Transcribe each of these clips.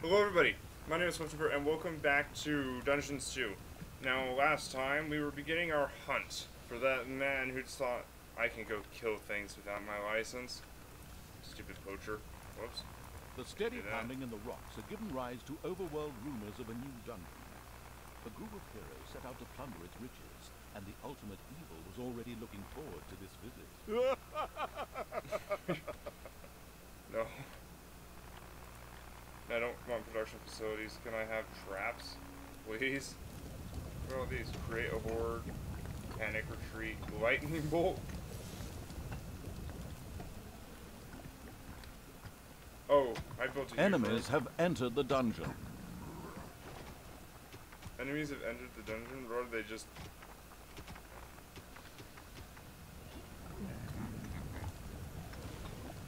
Hello everybody, my name is Christopher and welcome back to Dungeons 2. Now last time we were beginning our hunt for that man who thought I can go kill things without my license. Stupid poacher. Whoops. The steady pounding in the rocks had given rise to overworld rumors of a new dungeon. A group of heroes set out to plunder its riches, and the ultimate evil was already looking forward to this visit. No. I don't want production facilities. Can I have traps, please? What are all these? Create a horde, panic retreat, lightning bolt. Oh, I built a Enemies have entered the dungeon. Enemies have entered the dungeon, or are they just...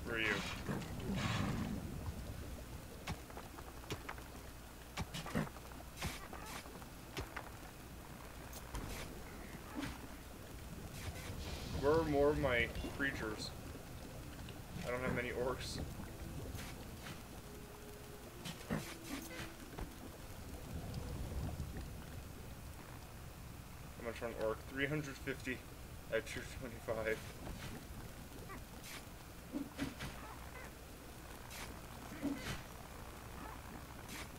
Where are you? Where are more of my creatures? I don't have many orcs. How much for an orc? 350 at 225.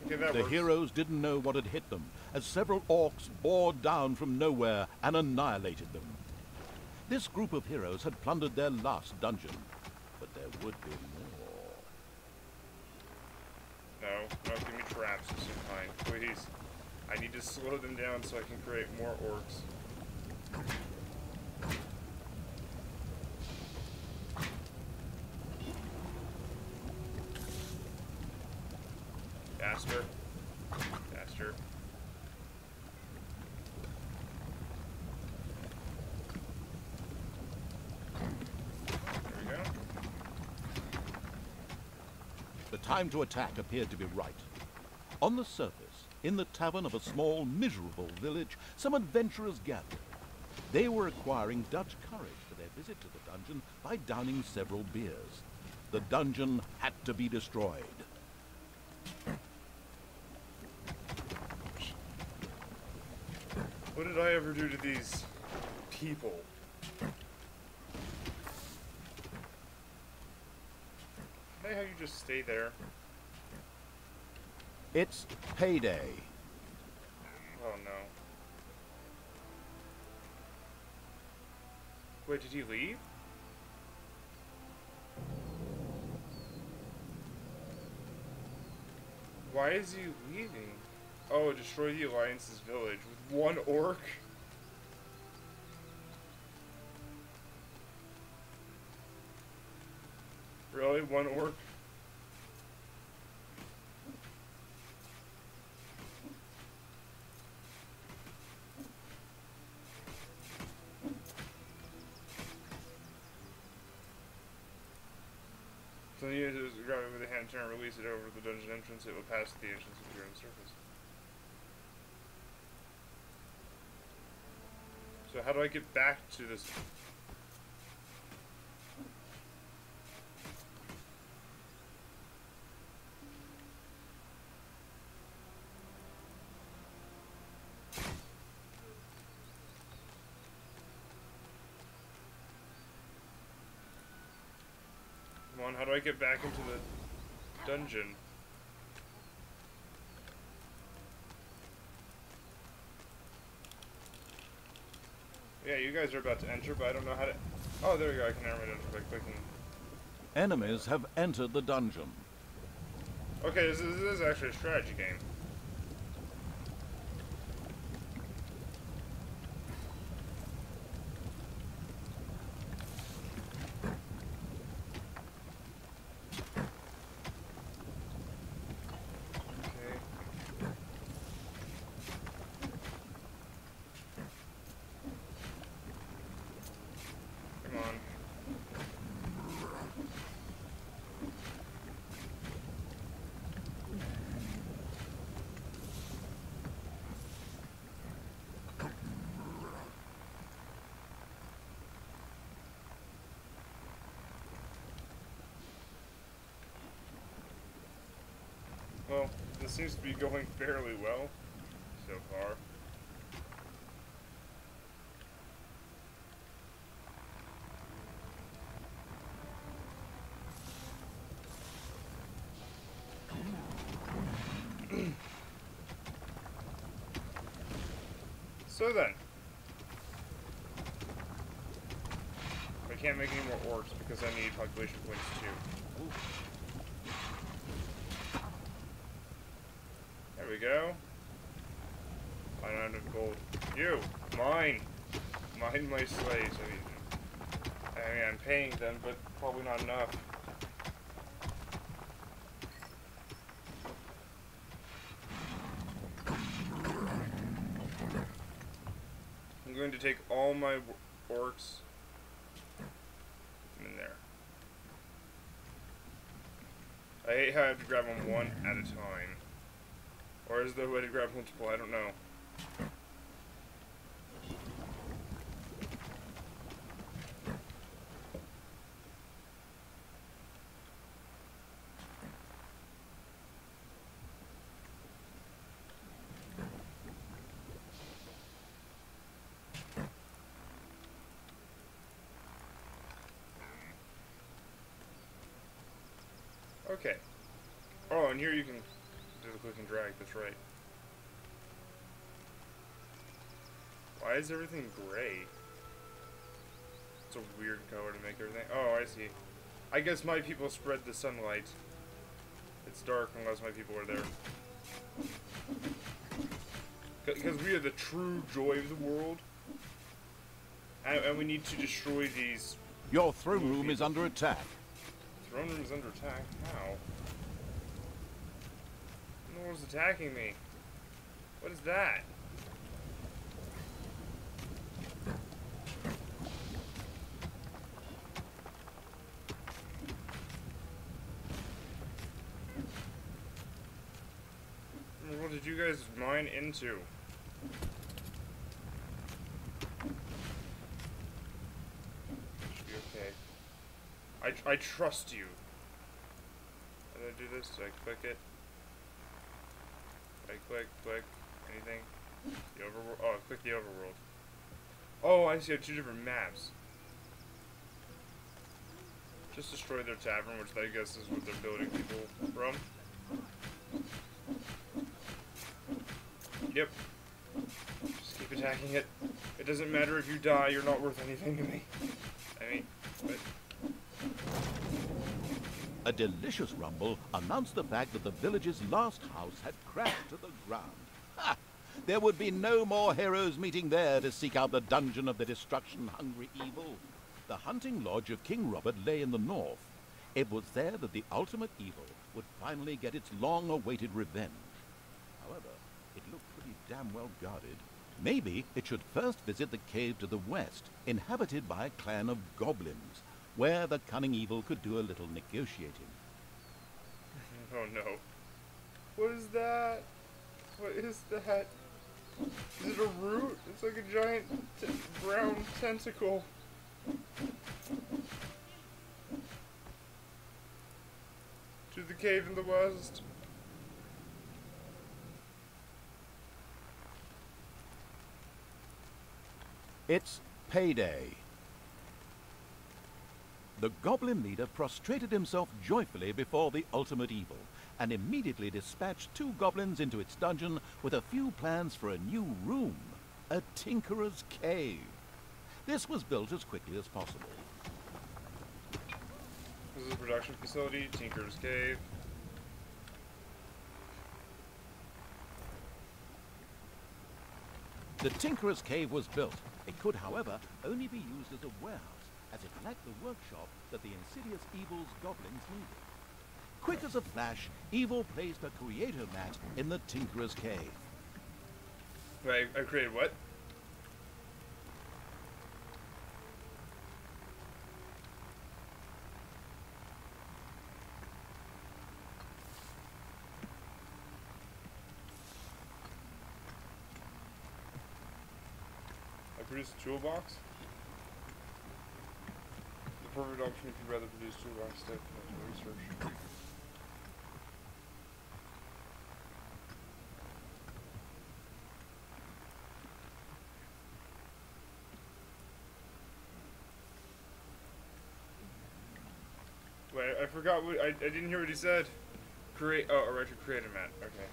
Okay, that The works. heroes didn't know what had hit them, as several orcs bore down from nowhere and annihilated them. This group of heroes had plundered their last dungeon, but there would be more. No, give me traps of some kind, please. I need to slow them down so I can create more orcs. Faster. Faster. There we go. The time to attack appeared to be right. On the surface, in the tavern of a small, miserable village, some adventurers gathered. They were acquiring Dutch courage for their visit to the dungeon by downing several beers. The dungeon had to be destroyed. What did I ever do to these people? Can I have you just stay there? It's payday. Oh no. Wait, did he leave? Why is he leaving? Oh, destroy the Alliance's village with one orc? Really? One orc? So you need to grab it with a hand turn and release it over the dungeon entrance. It will pass the entrance if you're on the surface. So how do I get back to this? Come on, how do I get back into the dungeon? Yeah, you guys are about to enter, but I don't know how to... Oh, there we go, I can enter by clicking. Enemies have entered the dungeon. Okay, this is actually a strategy game. Come on. this seems to be going fairly well so far. So then, I can't make any more orcs because I need population points too. Ooh. There we go. 900 gold. You! Mine! Mine my slaves. I mean, I'm paying them, but probably not enough. I'm going to take all my orcs in there. I hate how I have to grab them one at a time. Or is there a way to grab multiple? I don't know. Okay. Oh, and here you can do the click and drag, that's right. Why is everything gray? It's a weird color to make everything. Oh, I see. I guess my people spread the sunlight. It's dark unless my people are there. Because we are the true joy of the world. And we need to destroy these... Your throne room is under attack. Throne room is under attack? How? No one's attacking me. What is that? What did you guys mine into? Should be okay. I trust you. How do I do this? Do I click it? I click, anything? The overworld? Oh, I click the overworld. Oh, I see. I have two different maps. Just destroy their tavern, which I guess is what they're building people from. Yep. Just keep attacking it. It doesn't matter if you die, you're not worth anything to me. I mean, but... A delicious rumble announced the fact that the village's last house had crashed to the ground. Ha! There would be no more heroes meeting there to seek out the dungeon of the destruction-hungry evil. The hunting lodge of King Robert lay in the north. It was there that the ultimate evil would finally get its long-awaited revenge. However, it looked pretty damn well guarded. Maybe it should first visit the cave to the west, inhabited by a clan of goblins, where the cunning evil could do a little negotiating. Oh no. What is that? What is that? Is it a root? It's like a giant brown tentacle. To the cave in the west. It's payday. The goblin leader prostrated himself joyfully before the ultimate evil, and immediately dispatched 2 goblins into its dungeon with a few plans for a new room, a tinkerer's cave. This was built as quickly as possible. This is a production facility, Tinker's Cave. The tinkerer's cave was built. It could, however, only be used as a warehouse, as it lacked the workshop that the insidious evil's goblins needed. Quick as a flash, Evil placed a creator mat in the tinkerer's cave. Wait, I created what? I produced a toolbox? The perfect option if you'd rather produce toolbox stuff than research. forgot what I didn't hear what he said. Create. Oh, a retro creator mat. Okay.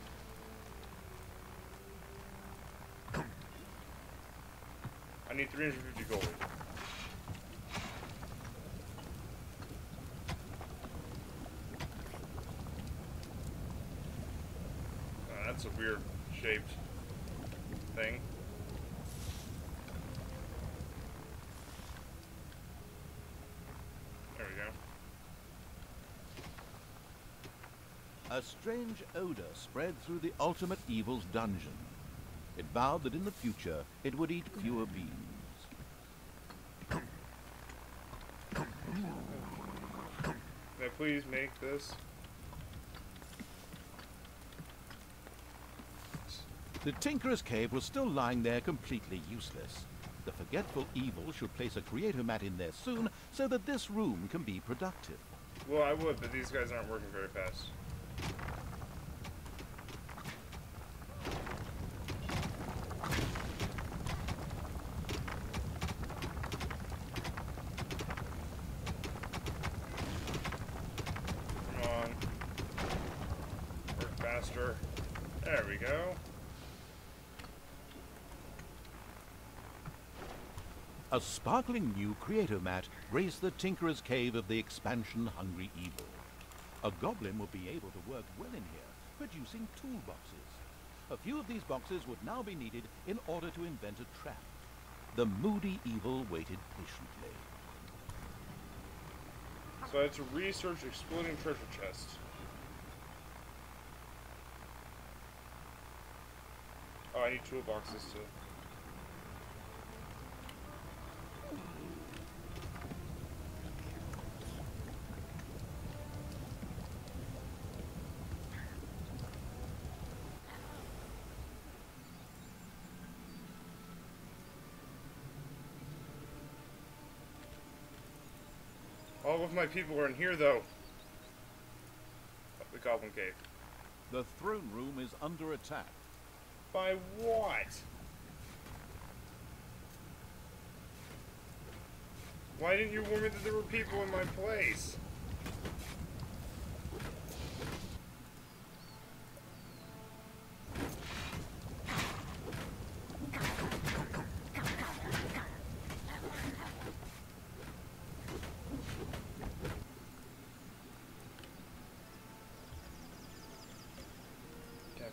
I need 350 gold. That's a weird shaped thing. There we go. A strange odor spread through the Ultimate Evil's dungeon. It vowed that in the future it would eat fewer beings. May I please make this? The Tinkerer's Cave was still lying there completely useless. The forgetful evil should place a creator mat in there soon so that this room can be productive. Well, I would, but these guys aren't working very fast. Come on. Work faster. There we go. A sparkling new creator mat graced the Tinkerer's Cave of the expansion-hungry evil. A goblin would be able to work well in here, producing toolboxes. A few of these boxes would now be needed in order to invent a trap. The moody evil waited patiently. So I had to research exploding treasure chests. Oh, I need toolboxes too. All of my people are in here, though. The Goblin Cave. The throne room is under attack. By what? Why didn't you warn me that there were people in my place?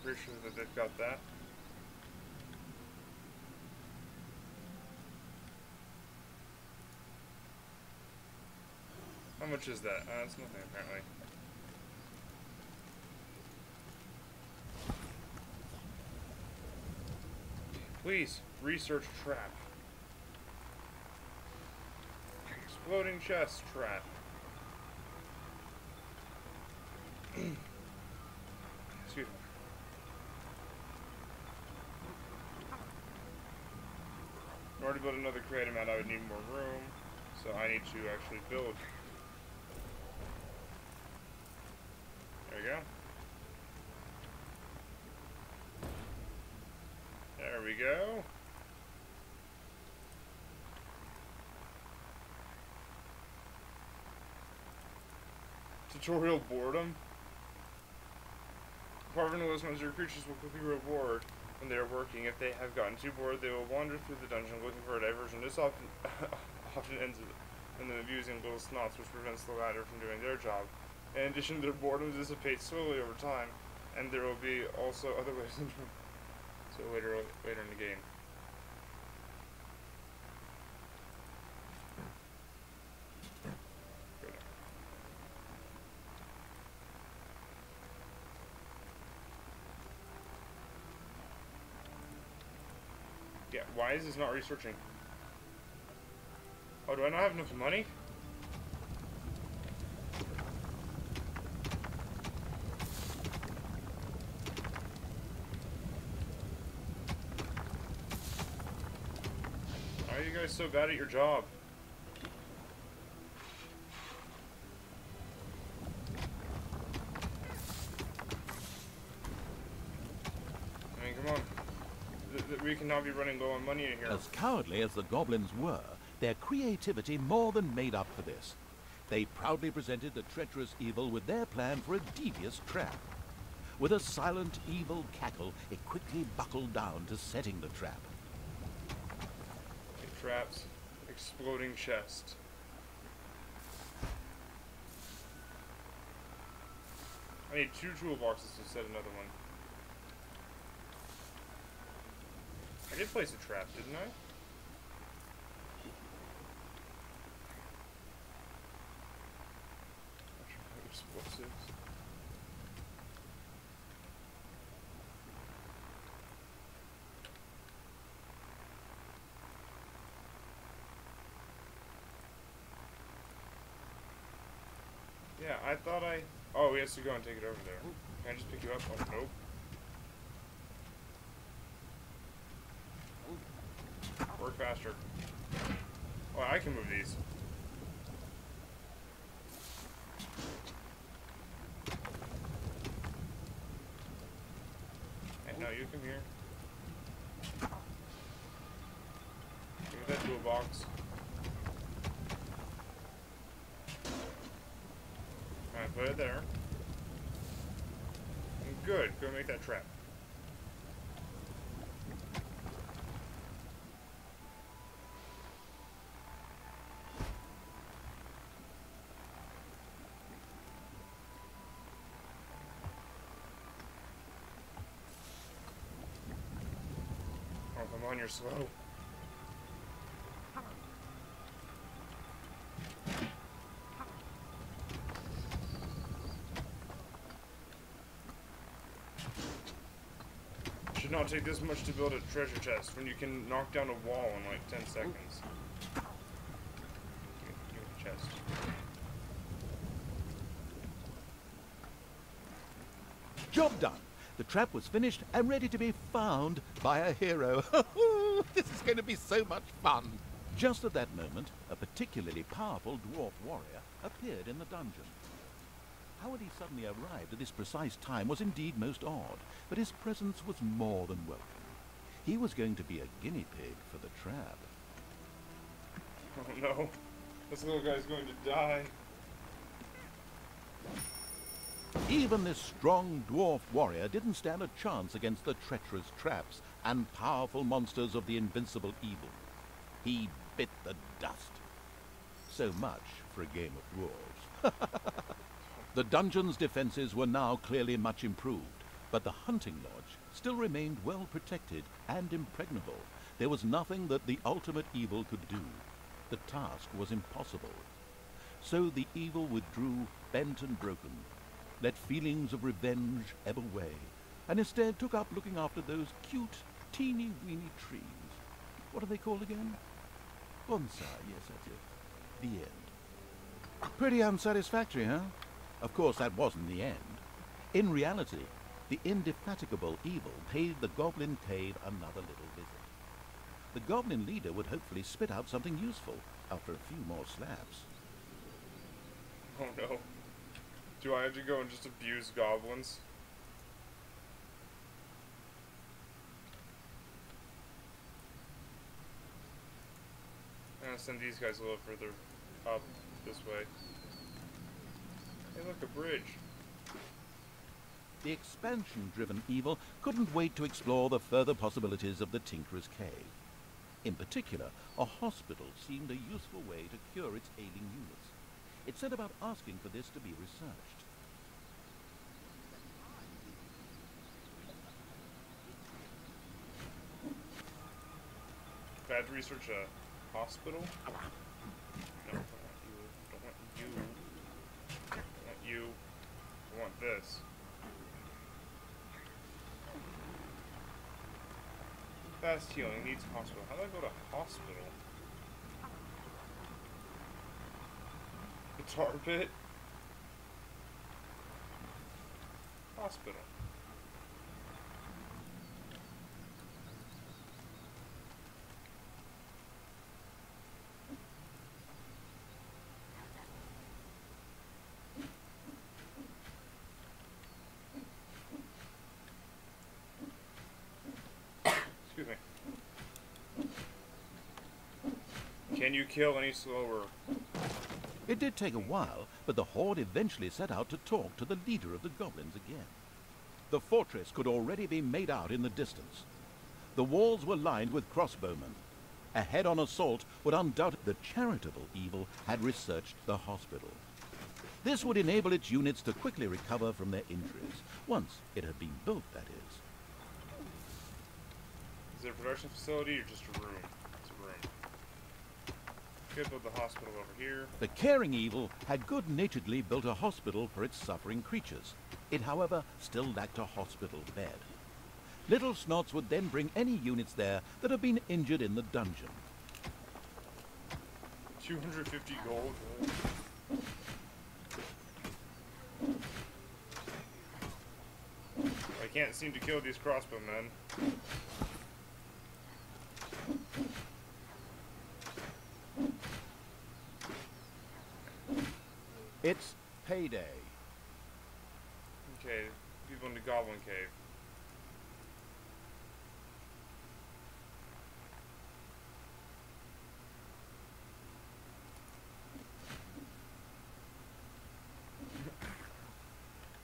Pretty sure that they've got that. How much is that? It's nothing apparently. Please, research trap. Exploding chest trap. Excuse me. In order to build another creative mat, I would need more room, so I need to actually build. There we go. There we go. Tutorial boredom. Apart from the listeners, your creatures will quickly reward when they are working. If they have gotten too bored, they will wander through the dungeon looking for a diversion. This often ends in them abusing little snots, which prevents the latter from doing their job. In addition, their boredom dissipates slowly over time, and there will be also other ways to so later in the game. Yeah, why is this not researching? Oh, do I not have enough money? Why are you guys so bad at your job? I mean, come on. We cannot be running low on money in here. As cowardly as the goblins were, their creativity more than made up for this. They proudly presented the treacherous evil with their plan for a devious trap. With a silent, evil cackle, it quickly buckled down to setting the trap. It traps. Exploding chest. I need 2 toolboxes to set another one. I did place a trap, didn't I? Explosives. Yeah, I thought I... Oh, he has to go and take it over there. Can I just pick you up? Oh, nope. Work faster. Oh, I can move these. Hey, no, you come here. Give me that toolbox. Alright, put it there. Good, go make that trap. Oh, come on, you're slow. Should not take this much to build a treasure chest when you can knock down a wall in like 10 seconds. Give me the chest. Job done. The trap was finished and ready to be found by a hero. This is going to be so much fun. Just at that moment, a particularly powerful dwarf warrior appeared in the dungeon. How had he suddenly arrived at this precise time was indeed most odd, but his presence was more than welcome. He was going to be a guinea pig for the trap. Oh no, this little guy's going to die. Even this strong dwarf warrior didn't stand a chance against the treacherous traps and powerful monsters of the invincible evil. He bit the dust. So much for a game of dwarves. The dungeon's defenses were now clearly much improved, but the hunting lodge still remained well protected and impregnable. There was nothing that the ultimate evil could do. The task was impossible. So the evil withdrew, bent and broken, let feelings of revenge ebb away, and instead took up looking after those cute, teeny-weeny trees. What are they called again? Bonsai, yes, that's it. The end. Pretty unsatisfactory, huh? Of course, that wasn't the end. In reality, the indefatigable evil paid the goblin cave another little visit. The goblin leader would hopefully spit out something useful after a few more slaps. Oh no. Do I have to go and just abuse goblins? I'm gonna send these guys a little further up this way. Hey look, a bridge. The expansion-driven evil couldn't wait to explore the further possibilities of the Tinkerer's Cave. In particular, a hospital seemed a useful way to cure its ailing units. It set about asking for this to be researched. If I had to research a hospital? No, I don't want you. I don't want you. I don't want you. I want this. Fast healing needs hospital. How do I go to hospital? The tar pit? Hospital. Excuse me. Can you kill any slower? It did take a while, but the Horde eventually set out to talk to the leader of the goblins again. The fortress could already be made out in the distance. The walls were lined with crossbowmen. A head-on assault would undoubtedly... The charitable evil had researched the hospital. This would enable its units to quickly recover from their injuries, once it had been built, that is. Is it a production facility or just a room? It's a room. Could build the hospital over here. The caring evil had good-naturedly built a hospital for its suffering creatures. It, however, still lacked a hospital bed. Little Snots would then bring any units there that had been injured in the dungeon. 250 gold. I can't seem to kill these crossbowmen. It's payday. Okay, people in the Goblin Cave.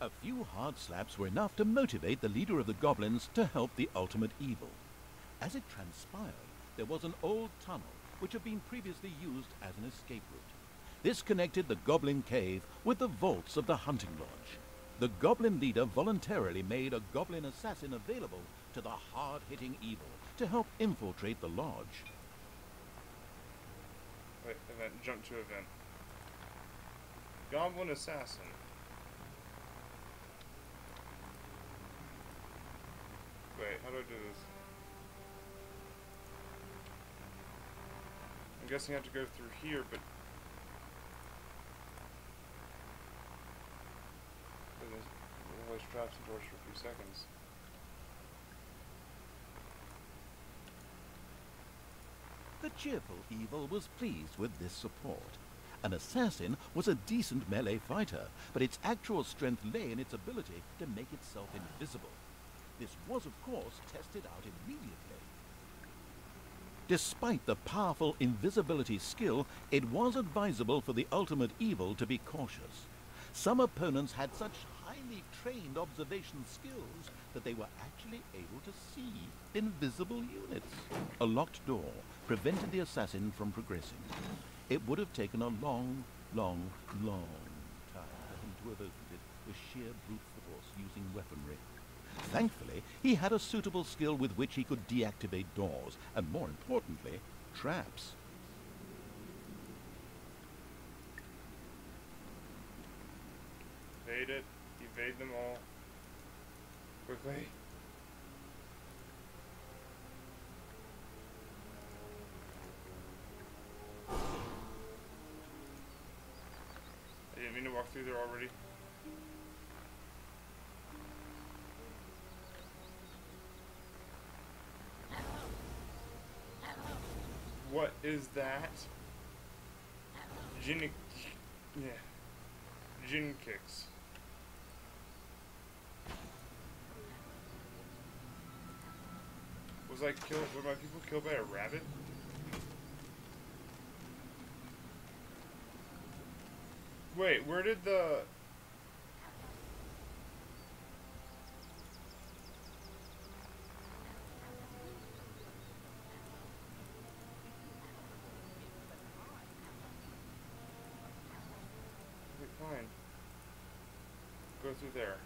A few hard slaps were enough to motivate the leader of the goblins to help the ultimate evil. As it transpired, there was an old tunnel which had been previously used as an escape route. This connected the Goblin Cave with the vaults of the hunting lodge. The goblin leader voluntarily made a goblin assassin available to the hard-hitting evil to help infiltrate the lodge. Wait, event, jump to event. Goblin assassin. Wait, how do I do this? I'm guessing I have to go through here, but... There's traps and doors for a few seconds. The cheerful evil was pleased with this support. An assassin was a decent melee fighter, but its actual strength lay in its ability to make itself invisible. This was, of course, tested out immediately. Despite the powerful invisibility skill, it was advisable for the ultimate evil to be cautious. Some opponents had such highly trained observation skills that they were actually able to see invisible units. A locked door prevented the assassin from progressing. It would have taken a long, long, long time for him to have opened it with sheer brute force using weaponry. Thankfully, he had a suitable skill with which he could deactivate doors, and more importantly, traps. Evade it. Evade them all. Quickly. I didn't mean to walk through there already. What is that? Jin kicks. Were my people killed by a rabbit? Wait, where did the... Okay, fine. Go through there.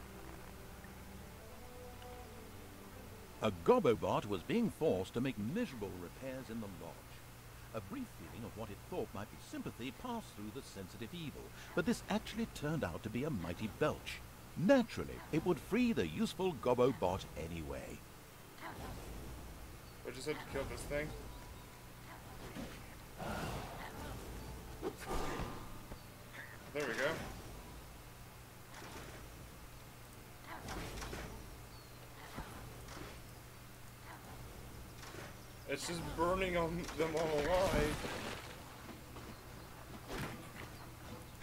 A Gobobot was being forced to make miserable repairs in the lodge. A brief feeling of what it thought might be sympathy passed through the sensitive evil, but this actually turned out to be a mighty belch. Naturally, it would free the useful Gobobot anyway. I just had to kill this thing. There we go. It's just burning on them all alive.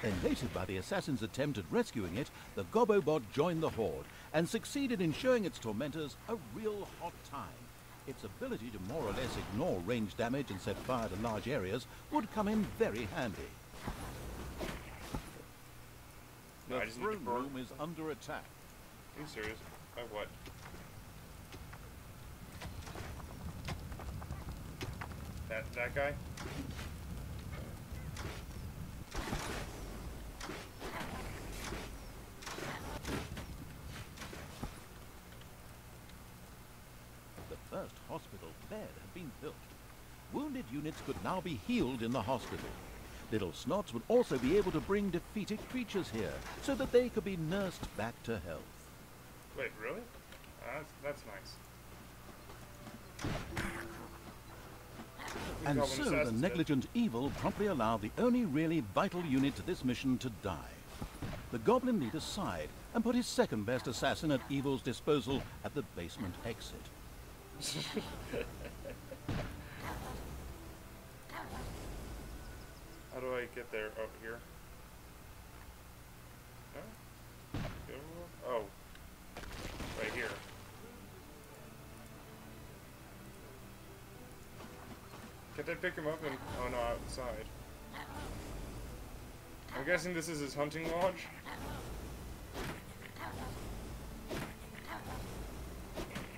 Elated by the assassin's attempt at rescuing it, the Gobobot joined the Horde and succeeded in showing its tormentors a real hot time. Its ability to more or less ignore ranged damage and set fire to large areas would come in very handy. No, The I just need to throne burn. room is under attack. Are you serious? By what? That guy? The first hospital bed had been built. Wounded units could now be healed in the hospital. Little Snots would also be able to bring defeated creatures here, so that they could be nursed back to health. Wait, really? That's nice. And Goblin so the Assassin's dead. negligent evil promptly allowed the only really vital unit to this mission to die. The goblin leader sighed and put his second best assassin at evil's disposal at the basement exit. How do I get there? Up here? No? Oh. Right here. Can't I pick him up and... Oh no, outside. I'm guessing this is his hunting lodge?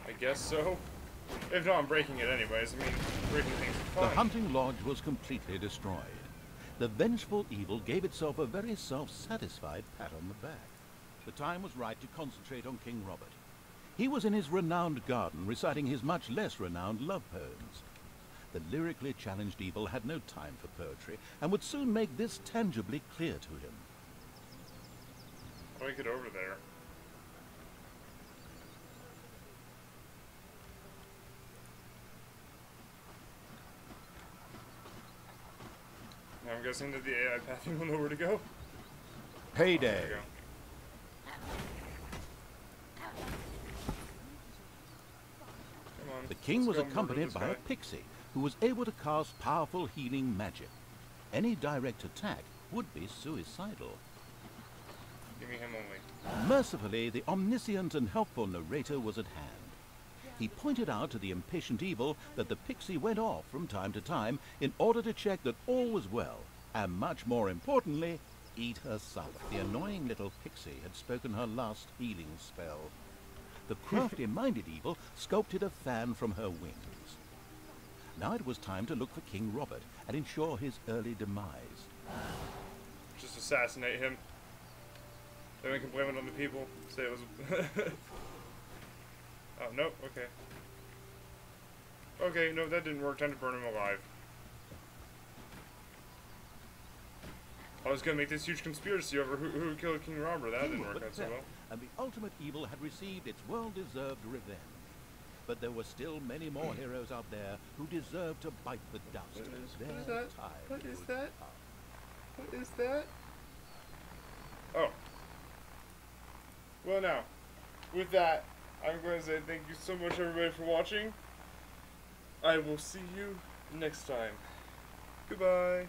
I guess so. If not, I'm breaking it anyways. I mean, breaking things is The fine. hunting lodge was completely destroyed. The vengeful evil gave itself a very self-satisfied pat on the back. The time was right to concentrate on King Robert. He was in his renowned garden reciting his much less renowned love poems. The lyrically challenged evil had no time for poetry and would soon make this tangibly clear to him. How do I get over there? Now I'm guessing that the AI pathing will know where to go. Payday! There we go. Come on. The king let's was go murder accompanied this by a guy. pixie who was able to cast powerful healing magic. Any direct attack would be suicidal. Give me him only. Mercifully, the omniscient and helpful narrator was at hand. He pointed out to the impatient evil that the pixie went off from time to time in order to check that all was well, and much more importantly, eat her supper. The annoying little pixie had spoken her last healing spell. The crafty-minded evil sculpted a fan from her wings. Now it was time to look for King Robert and ensure his early demise. Just assassinate him. Then we can blame it on the people. Say it was... Oh, nope, okay. Okay, no, that didn't work. Time to burn him alive. I was gonna make this huge conspiracy over who killed King Robert. That didn't work out so well. And the ultimate evil had received its well-deserved revenge. But there were still many more heroes out there who deserved to bite the dust. What is Their that? time What is would that? come. What is that? Oh. Well now, with that, I'm going to say thank you so much everybody for watching. I will see you next time. Goodbye.